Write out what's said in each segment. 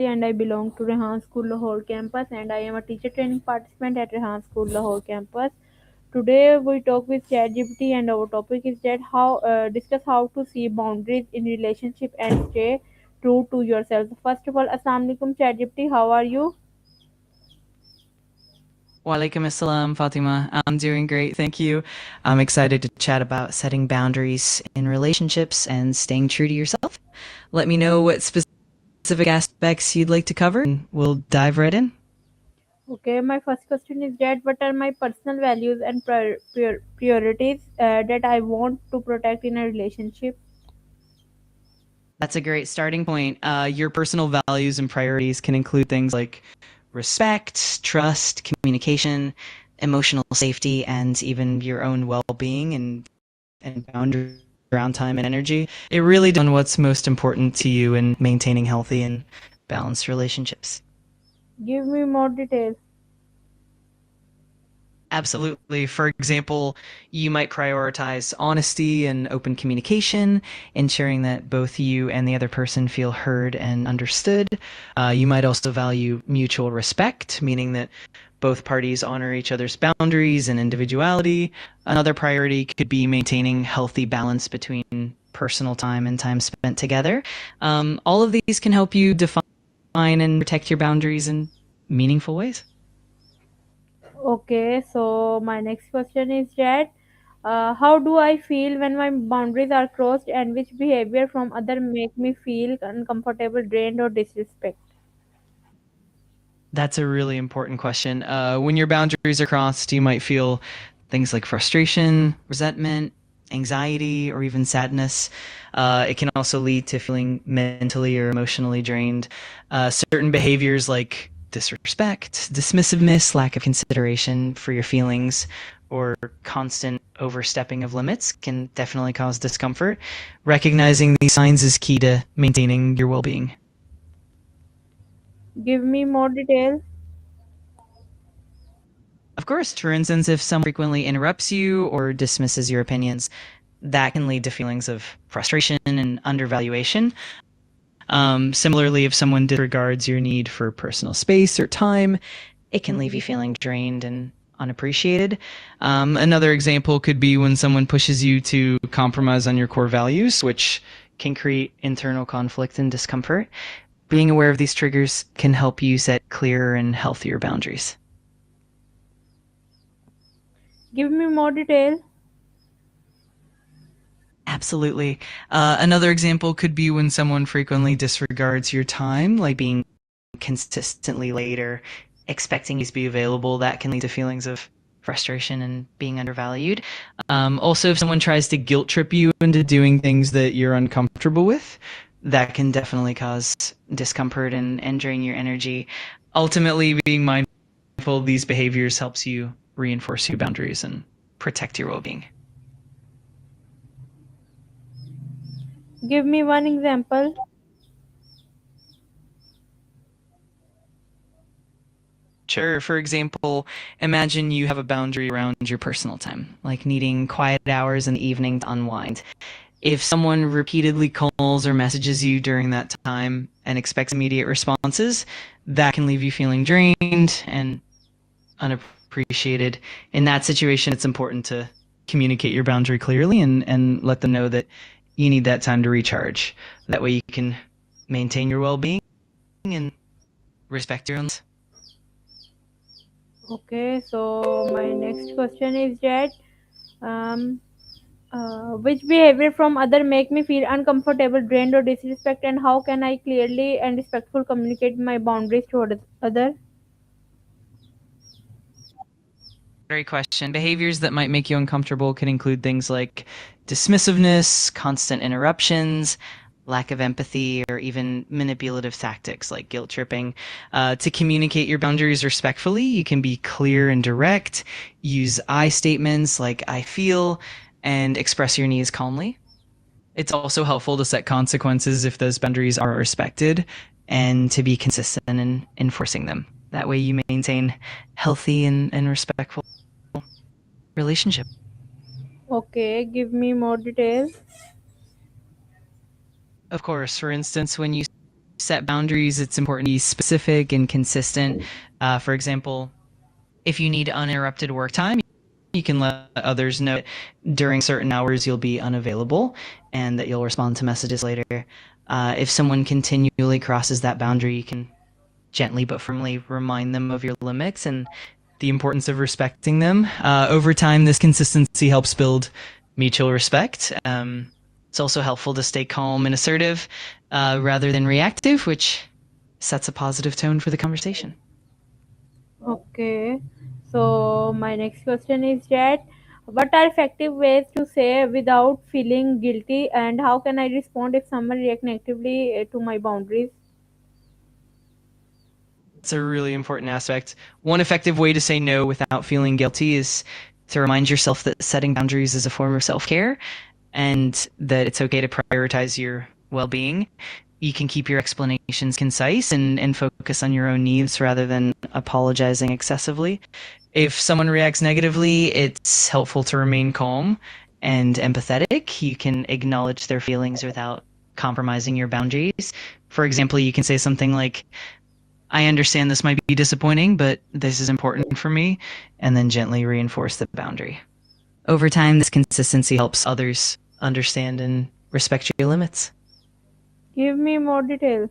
and I belong to Rehan School Lahore campus and I am a teacher training participant at Rehan School Lahore campus. Today we talk with ChatGPT and our topic is that how discuss how to see boundaries in relationship and stay true to yourself. First of all, Assalamu alaikum ChatGPT, how are you? Walaikum assalam, Fatima. I'm doing great, thank you. I'm excited to chat about setting boundaries in relationships and staying true to yourself. Let me know what specific aspects you'd like to cover, and we'll dive right in. Okay, my first question is that what are my personal values and priorities that I want to protect in a relationship? That's a great starting point. Your personal values and priorities can include things like respect, trust, communication, emotional safety, and even your own well-being and boundaries around time and energy. It really depends on what's most important to you in maintaining healthy and balanced relationships. Give me more details. Absolutely. For example, you might prioritize honesty and open communication, ensuring that both you and the other person feel heard and understood. You might also value mutual respect, meaning that both parties honor each other's boundaries and individuality. Another priority could be maintaining healthy balance between personal time and time spent together. All of these can help you define and protect your boundaries in meaningful ways. Okay, so my next question is that how do I feel when my boundaries are crossed and which behavior from other make me feel uncomfortable, drained or disrespect? That's a really important question. When your boundaries are crossed, you might feel things like frustration, resentment, anxiety, or even sadness. It can also lead to feeling mentally or emotionally drained. Certain behaviors like disrespect, dismissiveness, lack of consideration for your feelings, or constant overstepping of limits can definitely cause discomfort. Recognizing these signs is key to maintaining your well being. Give me more details. Of course, for instance, if someone frequently interrupts you or dismisses your opinions, that can lead to feelings of frustration and undervaluation. Similarly, if someone disregards your need for personal space or time, it can leave you feeling drained and unappreciated. Another example could be when someone pushes you to compromise on your core values, which can create internal conflict and discomfort. Being aware of these triggers can help you set clearer and healthier boundaries. Give me more details. Absolutely. Another example could be when someone frequently disregards your time, like being consistently late or expecting you to be available. That can lead to feelings of frustration and being undervalued. Also, if someone tries to guilt trip you into doing things that you're uncomfortable with, that can definitely cause discomfort and drain your energy. Ultimately, being mindful of these behaviors helps you reinforce your boundaries and protect your well being. Give me one example. Sure. For example, imagine you have a boundary around your personal time, like needing quiet hours in the evening to unwind. If someone repeatedly calls or messages you during that time and expects immediate responses, that can leave you feeling drained and unappreciated. In that situation, it's important to communicate your boundary clearly and let them know that you need that time to recharge. That way you can maintain your well being and respect your own. Okay, so my next question is that um, which behavior from other make me feel uncomfortable, drained or disrespect and how can I clearly and respectful communicate my boundaries toward other? Great question. Behaviors that might make you uncomfortable can include things like dismissiveness, constant interruptions, lack of empathy, or even manipulative tactics like guilt tripping. To communicate your boundaries respectfully, you can be clear and direct, use I statements like I feel, and express your needs calmly. It's also helpful to set consequences if those boundaries are respected and to be consistent in enforcing them. That way you maintain healthy and respectful relationship. Okay, give me more details. Of course, for instance, when you set boundaries, it's important to be specific and consistent. For example, if you need uninterrupted work time, you can let others know that during certain hours you'll be unavailable and that you'll respond to messages later. If someone continually crosses that boundary, you can gently but firmly remind them of your limits and the importance of respecting them. Over time, this consistency helps build mutual respect. It's also helpful to stay calm and assertive rather than reactive, which sets a positive tone for the conversation. Okay. So my next question is that what are effective ways to say without feeling guilty, and how can I respond if someone react negatively to my boundaries? It's a really important aspect. One effective way to say no without feeling guilty is to remind yourself that setting boundaries is a form of self care and that it's okay to prioritize your well being. You can keep your explanations concise and focus on your own needs rather than apologizing excessively. If someone reacts negatively, it's helpful to remain calm and empathetic. You can acknowledge their feelings without compromising your boundaries. For example, you can say something like, I understand this might be disappointing, but this is important for me, and then gently reinforce the boundary. Over time, this consistency helps others understand and respect your limits. Give me more details.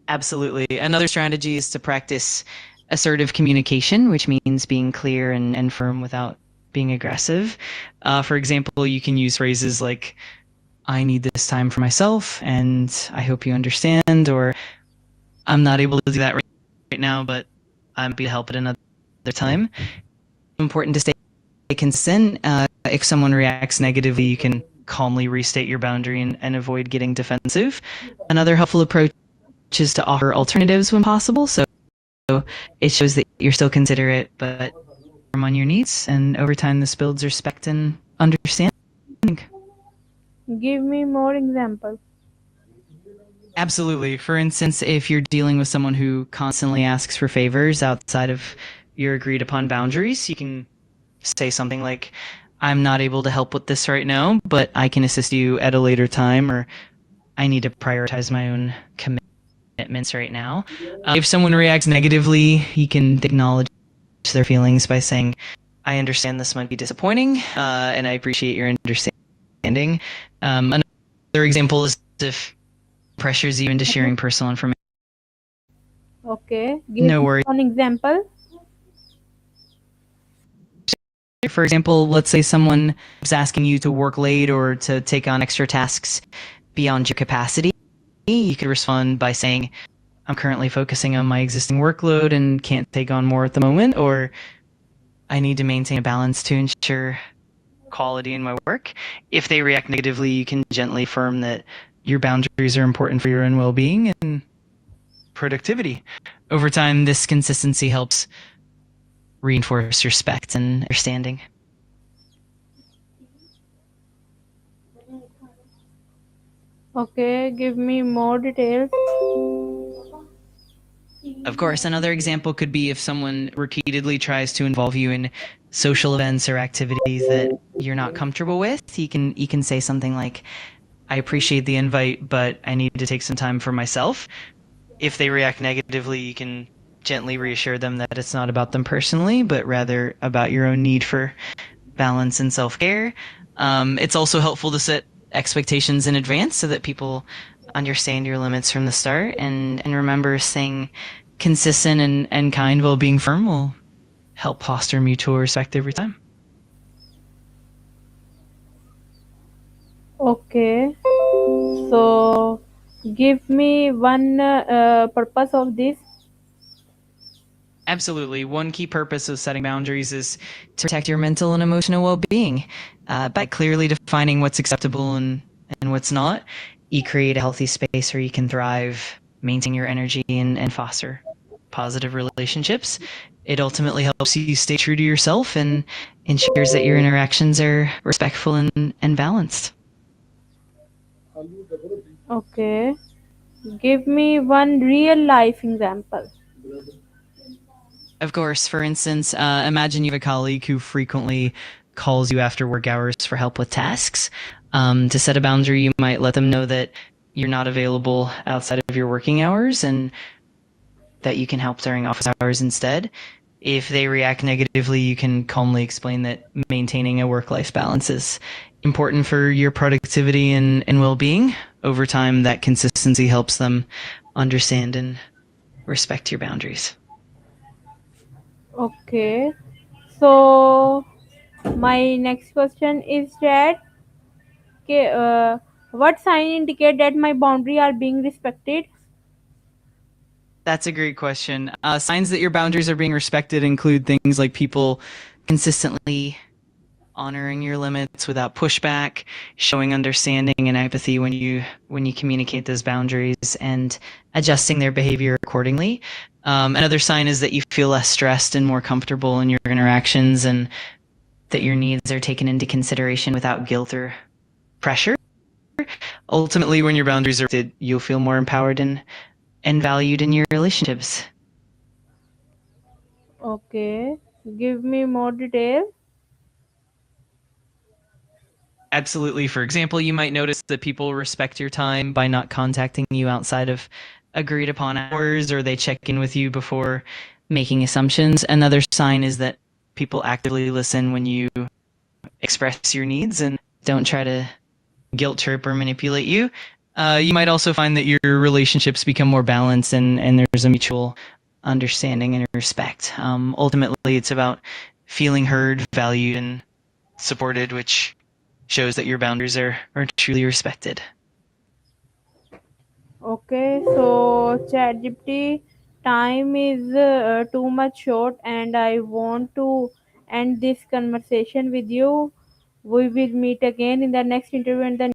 Absolutely. Another strategy is to practice assertive communication, which means being clear and firm without being aggressive. For example, you can use phrases like, I need this time for myself, and I hope you understand, or I'm not able to do that right now, but I'm happy to help at another time. Important to stay consistent. If someone reacts negatively, you can calmly restate your boundary and avoid getting defensive. Another helpful approach is to offer alternatives when possible. So it shows that you're still considerate, but firm on your needs. And over time, this builds respect and understanding. Give me more examples. Absolutely. For instance, if you're dealing with someone who constantly asks for favors outside of your agreed upon boundaries, you can say something like, I'm not able to help with this right now, but I can assist you at a later time, or I need to prioritize my own commitments right now. If someone reacts negatively, you can acknowledge their feelings by saying, I understand this might be disappointing, and I appreciate your understanding. Another example is if pressures you into sharing personal information. Okay. Give No me worries. one example. For example, let's say someone is asking you to work late or to take on extra tasks beyond your capacity. You could respond by saying, I'm currently focusing on my existing workload and can't take on more at the moment, or I need to maintain a balance to ensure quality in my work. If they react negatively, you can gently affirm that your boundaries are important for your own well-being and productivity. Over time, this consistency helps reinforce respect and understanding. Okay. Give me more details. Of course, another example could be if someone repeatedly tries to involve you in social events or activities that you're not comfortable with. You can say something like, I appreciate the invite, but I need to take some time for myself. If they react negatively, you can gently reassure them that it's not about them personally, but rather about your own need for balance and self-care. It's also helpful to set expectations in advance so that people understand your limits from the start, and remember, staying consistent and kind while being firm will help foster mutual respect every time. Okay. So give me one purpose of this. Absolutely. One key purpose of setting boundaries is to protect your mental and emotional well-being. By clearly defining what's acceptable and what's not, you create a healthy space where you can thrive, maintain your energy, and foster positive relationships. It ultimately helps you stay true to yourself and ensures that your interactions are respectful and balanced. Okay. Give me one real life example. Of course, for instance, imagine you have a colleague who frequently calls you after work hours for help with tasks. To set a boundary, you might let them know that you're not available outside of your working hours and that you can help during office hours instead. If they react negatively, you can calmly explain that maintaining a work-life balance is important for your productivity and well-being. Over time, that consistency helps them understand and respect your boundaries. Okay. So my next question is that okay, what sign indicate that my boundary are being respected? That's a great question. Signs that your boundaries are being respected include things like people consistently honoring your limits without pushback, showing understanding and empathy when you communicate those boundaries, and adjusting their behavior accordingly. Another sign is that you feel less stressed and more comfortable in your interactions, and that your needs are taken into consideration without guilt or pressure. Ultimately, when your boundaries are respected, you'll feel more empowered and valued in your relationships. Okay. Give me more detail. Absolutely. For example, you might notice that people respect your time by not contacting you outside of agreed upon hours, or they check in with you before making assumptions. Another sign is that people actively listen when you express your needs and don't try to guilt trip or manipulate you. You might also find that your relationships become more balanced and there's a mutual understanding and respect. Ultimately, it's about feeling heard, valued, and supported, which shows that your boundaries are truly respected. Okay, so ChatGPT time is too much short, and I want to end this conversation with you. We will meet again in the next interview and the